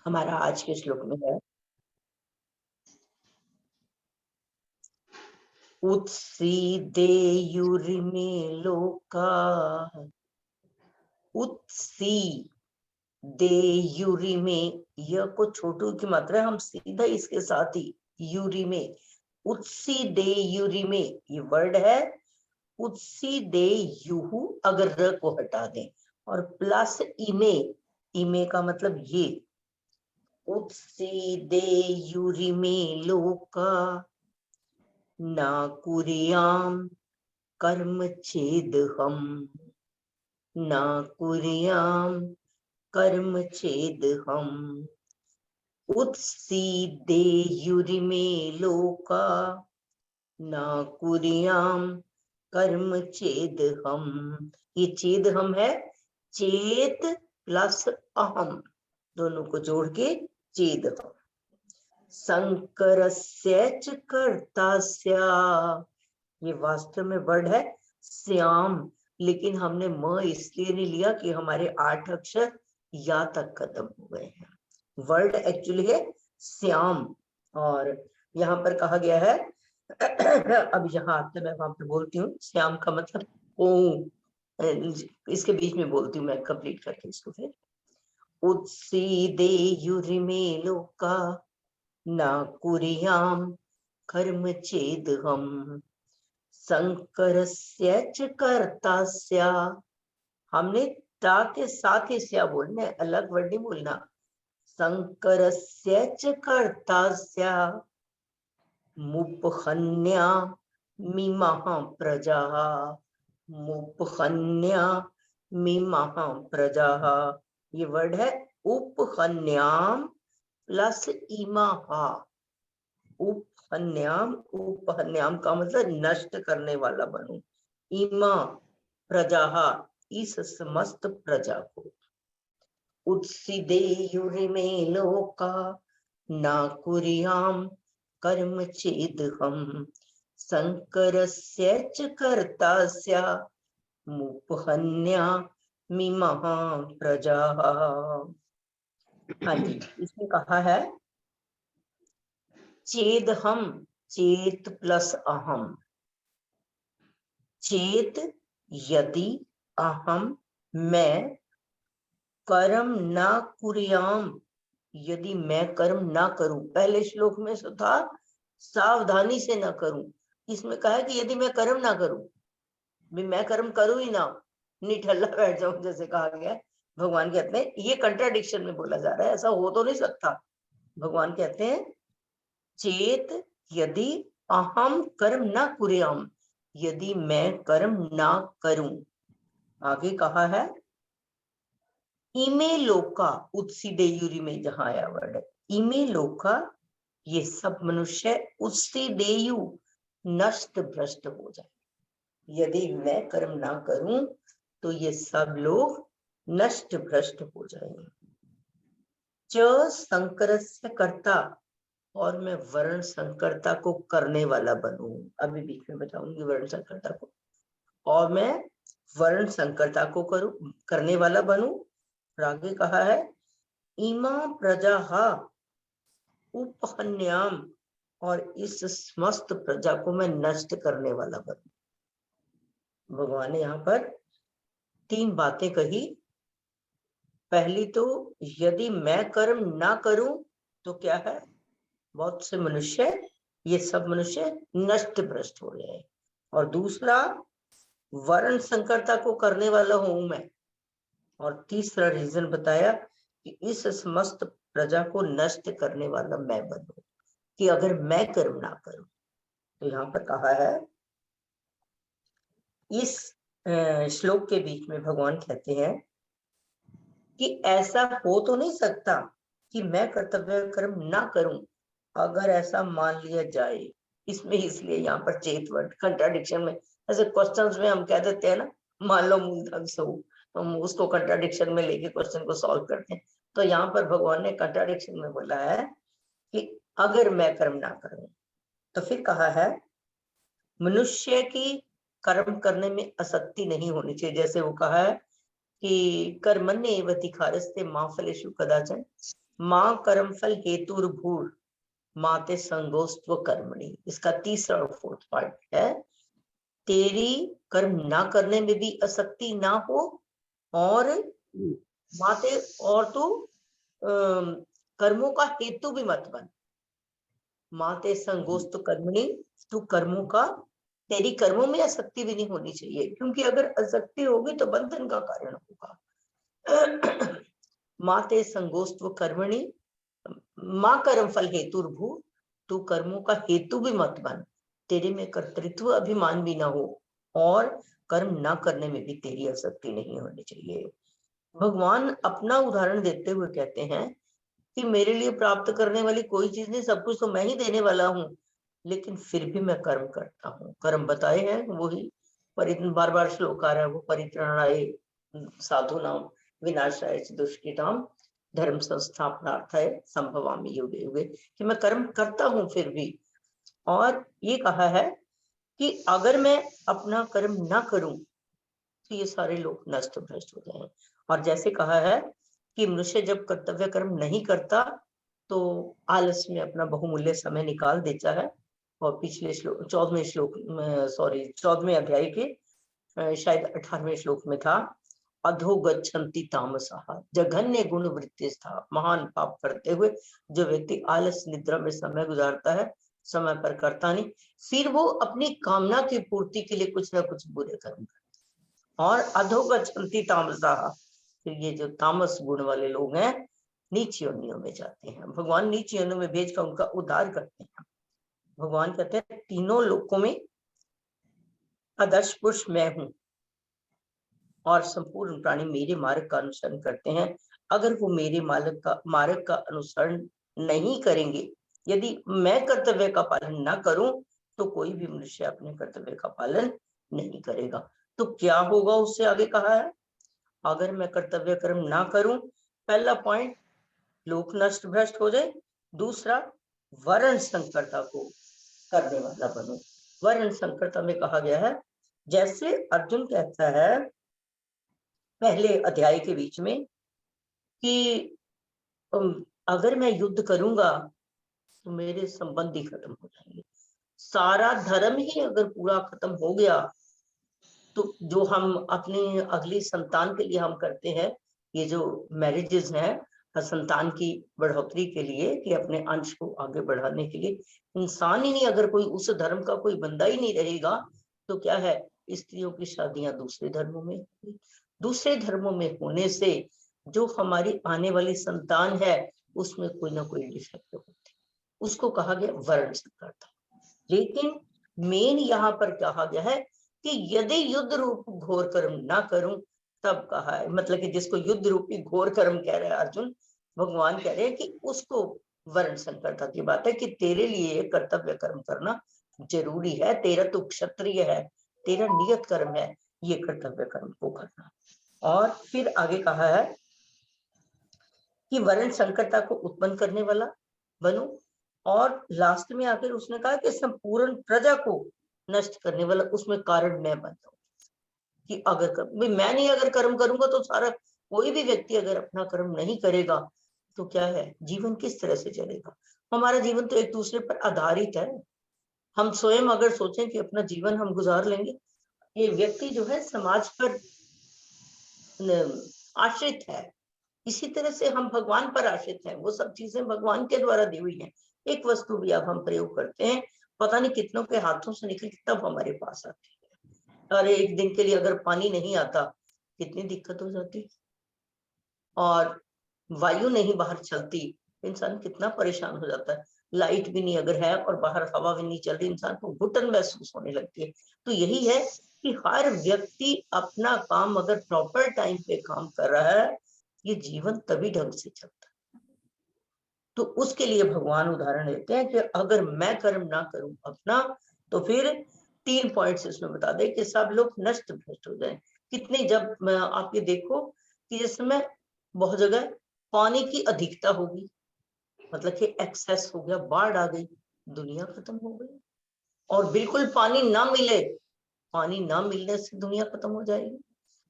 हमारा आज के श्लोक में है उत्सीदेयुरिमे लोका उत्सीदेयुरिमे। यह को छोटू की मात्रा है, हम सीधा इसके साथ ही युरिमे उत्सीदेयुरिमे ये वर्ड है। उत्सीदेयुहु अगर र को हटा दें और प्लस इमे, इमे का मतलब ये उत्सीदेयुरिमे लोका ना कुर्याम कर्म चेदहम ना कुर्याम कर्म चेदहम उत्सीदेयुरिमे लोका ना कुर्याम कर्म चेदहम। ये चेदहम है, चेत प्लस अहम दोनों को जोड़ के चेदहम। संकरस्य च कर्तास्य, ये वास्तव में वर्ड है श्याम, लेकिन हमने म इसलिए नहीं लिया कि हमारे 8 अक्षर या तक खत्म हो गए हैं। वर्ड एक्चुअली है श्याम और यहाँ पर कहा गया है अब यहाँ आते मैं वहां पर बोलती हूँ श्याम का मतलब ओ, इसके बीच में बोलती हूँ मैं कंप्लीट करके इसको। फिर उत्सीदेयुरिमे लोका ना कुर्याम कर्म चेदहम संकरस्य च कर्तास्य। हमने ता के साथ ही स्या बोलना है, अलग वर्ड नहीं बोलना। संकरस्य च कर्तास्य मुपहन्या मिमः प्रजाः मुपहन्या मिमः प्रजाः। ये वर्ड है उपहन्याम प्लस इमः। उपहन्याम, उपहन्याम का मतलब नष्ट करने वाला बनूं। इमा प्रजाः, इस समस्त प्रजा को। उत्सीदेयुरिमे लोका ना कुर्याम कर्म चेदहम संकरस्य च कर्तास्य मुपहन्या मिमः प्रजाः। हाँ जी, इसमें कहा है चेदहम, चेत प्लस अहम। चेत यदि, अहम मैं, कर्म ना कुर्याम यदि मैं कर्म ना करूं। पहले श्लोक में तो था सावधानी से ना करूं, इसमें कहा है कि यदि मैं कर्म ना करूं, भी मैं कर्म करूं ही ना, निठल्ला बैठ जाऊं जैसे कहा गया। भगवान कहते हैं ये कंट्राडिक्शन में बोला जा रहा है, ऐसा हो तो नहीं सकता। भगवान कहते हैं चेत यदि अहम कर्म ना कुर्याम, यदि मैं कर्म ना करूं। आगे कहा है इमे लोका, उत्सीदेयुरी में जहां आया वर्ड है इमे लोका, ये सब मनुष्य उत्सीदेयु नष्ट भ्रष्ट हो जाए। यदि मैं कर्म ना करूं तो ये सब लोग नष्ट भ्रष्ट हो जाएंगे। च संकरस्य कर्ता, और मैं वर्ण संकरता को करने वाला बनूं। अभी बीच में बताऊंगी वर्ण संकरता को। और मैं वर्ण संकरता को करूं, करने वाला बनूं। आगे कहा है इमा प्रजा उपहन्याम, और इस समस्त प्रजा को मैं नष्ट करने वाला बनूं। भगवान ने यहाँ पर 3 बातें कही। पहली तो यदि मैं कर्म ना करूं तो क्या है, बहुत से मनुष्य, ये सब मनुष्य नष्ट भ्रष्ट हो जाए। और दूसरा वर्ण संकरता को करने वाला हूं मैं। और तीसरा रीजन बताया कि इस समस्त प्रजा को नष्ट करने वाला मैं बनूं, कि अगर मैं कर्म ना करूं। तो यहाँ पर कहा है इस श्लोक के बीच में भगवान कहते हैं कि ऐसा हो तो नहीं सकता कि मैं कर्तव्य कर्म ना करूं। अगर ऐसा मान लिया जाए, इसमें इसलिए यहाँ पर चेत वर्ड कंट्राडिक्शन में, ऐसे क्वेश्चंस में हम कह देते हैं ना मान लो मूलधन सो, तो हम उसको कंट्राडिक्शन में लेके क्वेश्चन को सॉल्व करते हैं। तो यहाँ पर भगवान ने कंट्राडिक्शन में बोला है कि अगर मैं कर्म ना करूं। तो फिर कहा है मनुष्य की कर्म करने में आसक्ति नहीं होनी चाहिए। जैसे वो कहा है कि कर्मण्येवाधिकारस्ते मा फलेषु कदाचन, माँ कर्म फल हेतुर्भूर माते संगोस्त्व कर्मणि। इसका तीसरा और फोर्थ पार्ट है, तेरी कर्म ना करने में भी आसक्ति ना हो, और माते, और तू कर्मों का हेतु भी मत बन। माते संगोस्त कर्मणि, तू कर्मों का, तेरी कर्मों में आसक्ति भी नहीं होनी चाहिए, क्योंकि अगर आसक्ति होगी तो बंधन का कारण होगा। माते संगोस्त्व कर्मणि माँ कर्म फल हेतुर्भू, तू कर्मों का हेतु भी मत बन, तेरे में कर्तृत्व अभिमान भी ना हो, और कर्म ना करने में भी तेरी आसक्ति नहीं होनी चाहिए। भगवान अपना उदाहरण देते हुए कहते हैं कि मेरे लिए प्राप्त करने वाली कोई चीज नहीं, सब कुछ तो मैं ही देने वाला हूँ, लेकिन फिर भी मैं कर्म करता हूँ। कर्म बताए हैं वही, बार बार श्लोक आ रहा है वो, परित्राणाय साधु नाम विनाशाय च दुष्कृताम धर्म संस्थापनार्थाय संभवामि युगे युगे, कि मैं कर्म करता हूँ फिर भी। और ये कहा है कि अगर मैं अपना कर्म ना करूं तो ये सारे लोग नष्ट भ्रष्ट हो जाएं। और जैसे कहा है कि मनुष्य जब कर्तव्य कर्म नहीं करता तो आलस में अपना बहुमूल्य समय निकाल देता है। और पिछले श्लोक 14वें श्लोक में, सॉरी 14वें अध्याय के शायद 18वें श्लोक में था, अधोगच्छन्ति तामसः जघन्य गुण वृत्तिस्था, महान पाप करते हुए जो व्यक्ति आलस निद्रा में समय गुजारता है, समय पर करता नहीं, फिर वो अपनी कामना की पूर्ति के लिए कुछ ना कुछ बुरे कर्म करते। और अधोगच्छन्ति तामसः, फिर ये जो तामस गुण वाले लोग हैं नीच योनियों में जाते हैं, भगवान नीच योनियों में भेजकर उनका उद्धार करते हैं। भगवान कहते हैं तीनों लोकों में आदर्श पुरुष मैं हूं, और संपूर्ण प्राणी मेरे मार्ग का अनुसरण करते हैं। अगर वो मेरे मार्ग का अनुसरण नहीं करेंगे, यदि मैं कर्तव्य का पालन ना करूं, तो कोई भी मनुष्य अपने कर्तव्य का पालन नहीं करेगा। तो क्या होगा उससे आगे कहा है, अगर मैं कर्तव्य कर्म ना करूं, पहला पॉइंट लोक नष्ट भ्रष्ट हो जाए, दूसरा वर्ण संकरता को करने वाला बनो। वर्ण संकरता में कहा गया है, जैसे अर्जुन कहता है पहले अध्याय के बीच में कि अगर मैं युद्ध करूंगा तो मेरे संबंधी खत्म हो जाएंगे, सारा धर्म ही अगर पूरा खत्म हो गया तो जो हम अपनी अगली संतान के लिए हम करते हैं, ये जो मैरिजेस हैं संतान की बढ़ोतरी के लिए, कि अपने अंश को आगे बढ़ाने के लिए, इंसान ही नहीं, अगर कोई उस धर्म का कोई बंदा ही नहीं रहेगा तो क्या है, स्त्रियों की शादियां दूसरे धर्मों में, दूसरे धर्मों में होने से जो हमारी आने वाली संतान है उसमें कोई ना कोई डिफेक्ट होते, उसको कहा गया वर्ण संकरता। लेकिन मेन यहाँ पर कहा गया है कि यदि युद्ध रूप घोर कर्म ना करूं, तब कहा है, मतलब कि जिसको युद्ध रूपी घोर कर्म कह रहे हैं अर्जुन, भगवान कह रहे हैं कि उसको वर्ण संकरता की बात है कि तेरे लिए कर्तव्य कर्म करना जरूरी है, तेरा तो क्षत्रिय है, तेरा नियत कर्म है ये कर्तव्य कर्म को करना। और फिर आगे कहा है कि वर्ण संकरता को उत्पन्न करने वाला बनो, और लास्ट में आकर उसने कहा कि संपूर्ण प्रजा को नष्ट करने वाला, उसमें कारण मैं बन जाऊं, कि अगर मैं नहीं अगर कर्म करूंगा तो सारा, कोई भी व्यक्ति अगर अपना कर्म नहीं करेगा तो क्या है, जीवन किस तरह से चलेगा। हमारा जीवन तो एक दूसरे पर आधारित है। हम स्वयं अगर सोचें कि अपना जीवन हम गुजार लेंगे, ये व्यक्ति जो है समाज पर आश्रित है, इसी तरह से हम भगवान पर आश्रित हैं, वो सब चीजें भगवान के द्वारा दी हुई हैं। एक वस्तु भी अब हम प्रयोग करते हैं, पता नहीं कितनों के हाथों से निकल के तब हमारे पास आती है। और एक दिन के लिए अगर पानी नहीं आता कितनी दिक्कत हो जाती, और वायु नहीं बाहर चलती, इंसान कितना परेशान हो जाता है। लाइट भी नहीं अगर है और बाहर हवा भी नहीं चल रही, इंसान को घुटन महसूस होने लगती है। तो यही है कि हर व्यक्ति अपना काम अगर प्रॉपर टाइम पे काम कर रहा है, ये जीवन तभी ढंग से चलता है। तो उसके लिए भगवान उदाहरण देते हैं कि अगर मैं कर्म ना करूं अपना, तो फिर 3 पॉइंट्स इसमें बता दे कि सब लोग नष्ट भ्रष्ट हो जाए। कितने, जब आप ये देखो कि जिस समय बहुत जगह पानी की अधिकता होगी, मतलब कि एक्सेस हो गया, बाढ़ आ गई, दुनिया खत्म हो गई। और बिल्कुल पानी ना मिले, पानी ना मिलने से दुनिया खत्म हो जाएगी।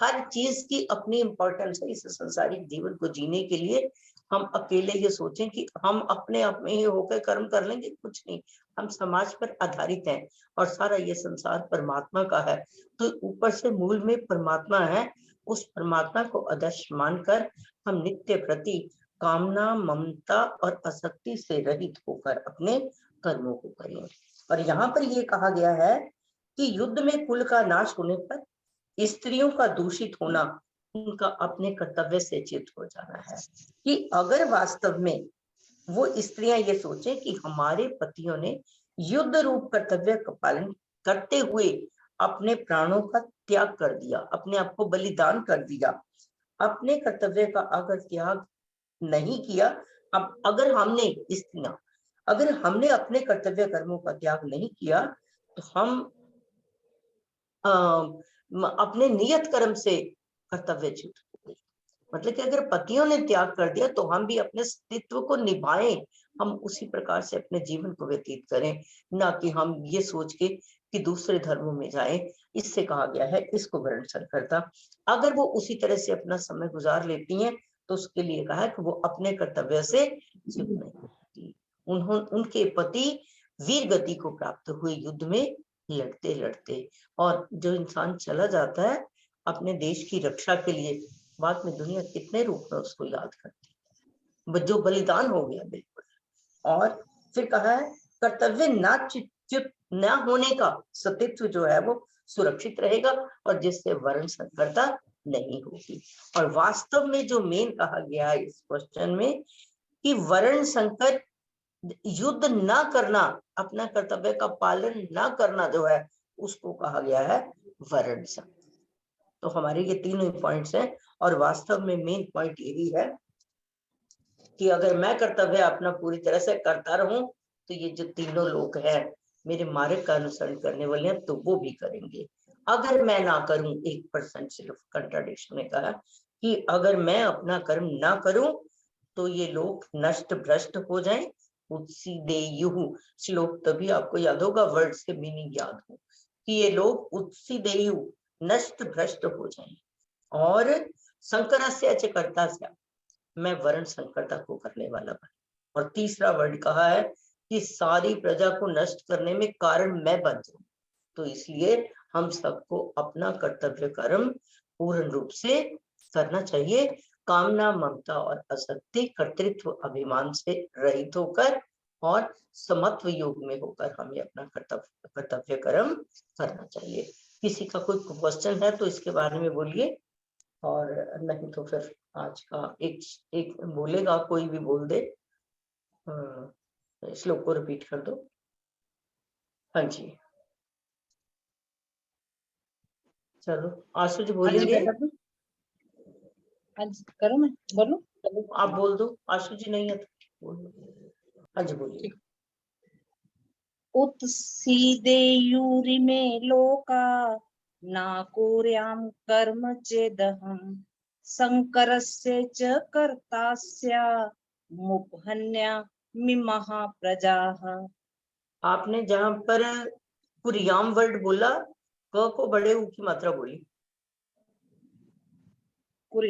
हर चीज की अपनी इंपॉर्टेंस है इस संसारिक जीवन को जीने के लिए, हम अकेले ये सोचें कि हम अपने आप में ही होकर कर्म कर लेंगे, कुछ नहीं। हम समाज पर आधारित हैं और सारा ये संसार परमात्मा का है। तो ऊपर से मूल में परमात्मा है, उस परमात्मा को आदर्श मानकर हम नित्य प्रति कामना, ममता और आसक्ति से रहित होकर अपने कर्मों को करें। और यहाँ पर ये कहा गया है कि युद्ध में कुल का नाश होने पर स्त्रियों का दूषित होना उनका अपने कर्तव्य से च्युत हो जाना है। कि अगर वास्तव में वो स्त्रियां ये सोचें कि हमारे पतियों ने युद्ध रूप कर्तव्य का पालन करते हुए अपने प्राणों का त्याग कर दिया, अपने आप को बलिदान कर दिया, अपने कर्तव्य का अगर त्याग नहीं किया, अब अगर हमने स्त्रियां अगर हमने अपने कर्तव्य कर्मों का त्याग नहीं किया तो हम अपने नियत कर्म से कर्तव्य च्युत हो गए। मतलब कि अगर पतियों ने त्याग कर दिया तो हम भी अपने अस्तित्व को निभाएं, हम उसी प्रकार से अपने जीवन को व्यतीत करें, ना कि हम ये सोच के कि दूसरे धर्मों में जाएं। इससे कहा गया है, इसको वर्ण संकरता। अगर वो उसी तरह से अपना समय गुजार लेती हैं तो उसके लिए कहा है कि वो अपने कर्तव्य से च्युत नहीं होती। उनके पति वीर गति को प्राप्त हुए युद्ध में लड़ते लड़ते, और जो इंसान चला जाता है अपने देश की रक्षा के लिए, बाद में दुनिया कितने रूप में उसको याद करती है, जो बलिदान हो गया बिल्कुल। और फिर कहा है कर्तव्य ना च्युत न होने का सतीत्व जो है वो सुरक्षित रहेगा और जिससे वर्ण संकरता नहीं होगी। और वास्तव में जो मेन कहा गया है इस क्वेश्चन में कि वर्ण संकर युद्ध ना करना, अपना कर्तव्य का पालन ना करना जो है उसको कहा गया है वर्ण संकर। तो हमारे ये तीनों पॉइंट्स हैं और वास्तव में मेन पॉइंट यही है कि अगर मैं कर्तव्य अपना पूरी तरह से करता रहूं तो ये जो तीनों लोग हैं मेरे मार्ग का अनुसरण करने वाले हैं तो वो भी करेंगे। अगर मैं ना करूं, 1% सिर्फ कंट्राडिक्शन ने कहा कि अगर मैं अपना कर्म ना करूं तो ये लोग नष्ट भ्रष्ट हो जाएं। उत्सीदेयुः श्लोक तभी आपको याद होगा, वर्ड्स के मीनिंग याद हो कि ये लोग उत्सीदेयुः नष्ट भ्रष्ट हो जाएं। और संकरस्य च कर्तास्य, मैं वर्ण संकरता को करने वाला बन। और तीसरा वर्ड कहा है कि सारी प्रजा को नष्ट करने में कारण मैं बन जाऊं। तो इसलिए हम सबको अपना कर्तव्य कर्म पूर्ण रूप से करना चाहिए, कामना, ममता और आसक्ति, कर्तृत्व अभिमान से रहित होकर और समत्व योग में होकर हमें अपना कर्तव्य कर्म करना चाहिए। किसी का कोई क्वेश्चन है तो इसके बारे में बोलिए, और नहीं तो फिर आज का एक बोलेगा, कोई भी बोल दे, श्लोक को रिपीट कर दो। हाँ जी, चलो आशु जी बोलेंगे। हाँ जी, करो, मैं बोलूं? आप बोल दो, आशु जी नहीं है तो हाँ जी बोलिए। उत्सीदेयुरिमे लोका न कुर्यां कर्म चेदहं संकरस्य च कर्तास्य मुपहन्यामि प्रजाः। आपने जहां पर कुरियाम वर्ड बोला, क को बड़े ऊ की मात्रा बोली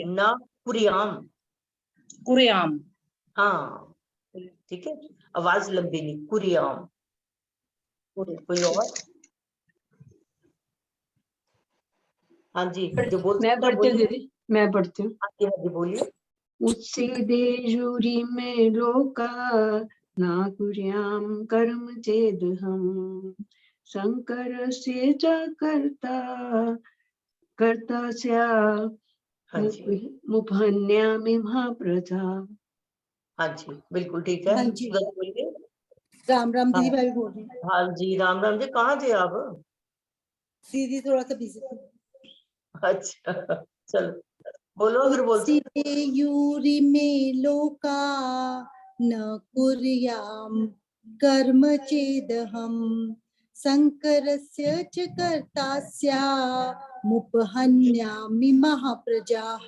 ना, कुरियाम। कुरियाम, हाँ ठीक है, आवाज लंबी नहीं, कुरियाम। कोई और? हाँ जी, जो बोल मैं पढ़ती हूँ दीदी, मैं पढ़ती हूँ। हाँ जी बोलिए। उत्सीदेयुरिमे लोका न कुर्यां कर्म चेदहं संकरस्य च कर्तास्य हाँ जी, मुपहन्यामि प्रजा। हाँ जी बिल्कुल ठीक है। हाँ जी, बोलिए। राम राम हाँ, दीदी भाभी बोल रही हैं। हाँ जी, राम राम जी, कहाँ थे आप? दीदी थोड़ा सा बिजी थी। अच्छा चलो बोलो, अगर बोल सकते। उत्सीदेयुरिमे लोका न कुर्यां कर्म चेदहं संकरस्य च कर्तास्य मुपहन्यामि प्रजाः।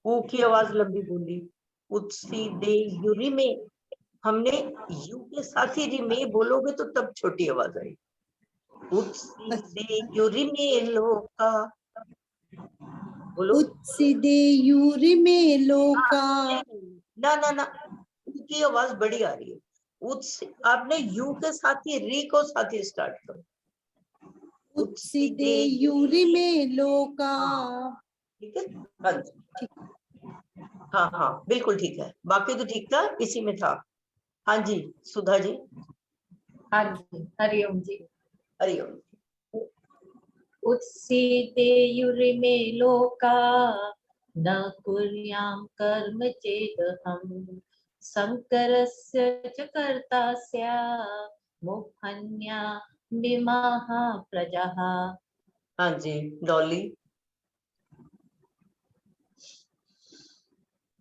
ऊ की आवाज लंबी बोली। उत्सीदेयुरि में हमने यू के साथ ही रिमे बोलोगे तो तब छोटी आवाज आएगी। उत्सीदेयुरि में लोका, बोलो। उत्सीदेयुरिमे लोका, ना ना ना, ऊ की आवाज बड़ी आ रही है। आपने यू के साथ ही री को साथ ही स्टार्ट करो। उत्सिदे यूरि में लोका। ठीक है, हाँ जी, हाँ हाँ बिल्कुल ठीक है, बाकी तो ठीक था, इसी में था। हाँ जी सुधा जी। हाँ जी, हरिओम जी। हरिओम। उत्सीदेयुरिमे लोका न कुर्यां कर्म चेदहम् शंकरस्य च कर्तास्य मुह्यन्या मिमाः प्रजाः। हाँ जी डॉली।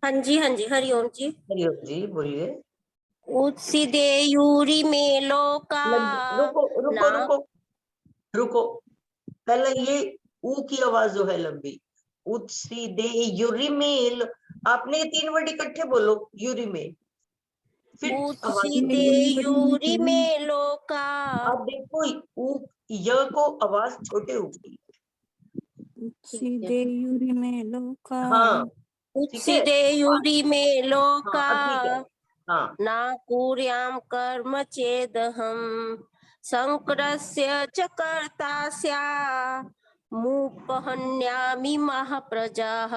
हाँ जी हरिओम जी। हरिओम जी बोलिए। उत्सिदेयुरि में लोका रुको रुको ना रुको रुको, पहले ये ऊ की आवाज जो है लंबी, उत्सीदे यूरिमेल, आपने ये 3 वर्ड इकट्ठे बोलो, यूरिमेल, फिर आवाज उत्सिदेयुरि में लोका। आप देखो ऊ य को आवाज छोटे होगी। उत्सिदेयुरि में लोका हाँ ठीक है, उत्सिदेयुरि में हाँ लोका अब ठीक है। हाँ ना कुर्यां कर्म चेदहं शंकरस्य च कर्तास्य मुपहन्यामि महाप्रजाः।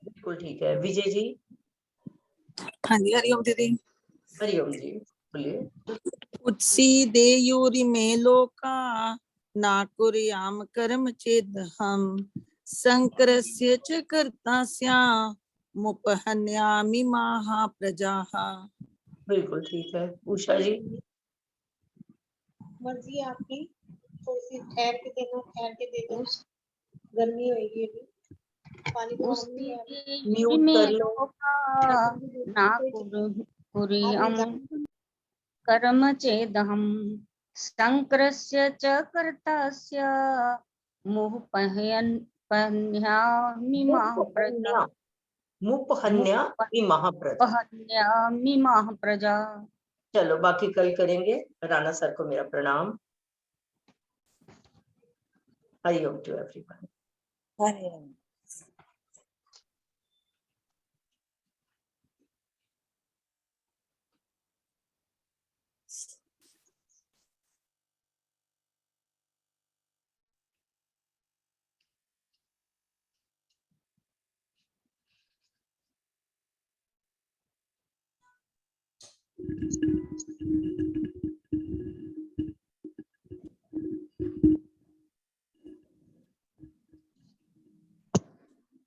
बिल्कुल ठीक है। विजय जी। हाँ जी हरिओम दीदी। हरिओम जी बोलिए। उत्सीदेयुरिमे लोका ना कुर्याम कर्म चेदहम् शंकरस्य च कर्तास्य मुपहन्यामि महाप्रजाः। बिल्कुल ठीक है। उषा जी। मर्जी आपकी, थोड़ी सी ठहर के दे दो, ठहर के दे दो, गर्मी होगी अभी, पानी तो ऑन नहीं है। म्यूट कर लो। कर्म चेदहं शंकरस्य च कर्तास्य मुह्यन्यामि महाप्रजा। मुपहन्यामि महाप्रजा। मुपहन्यामि महाप्रजा। चलो बाकी कल करेंगे। राणा सर को मेरा प्रणाम। Hari Om to everyone. हरिओम।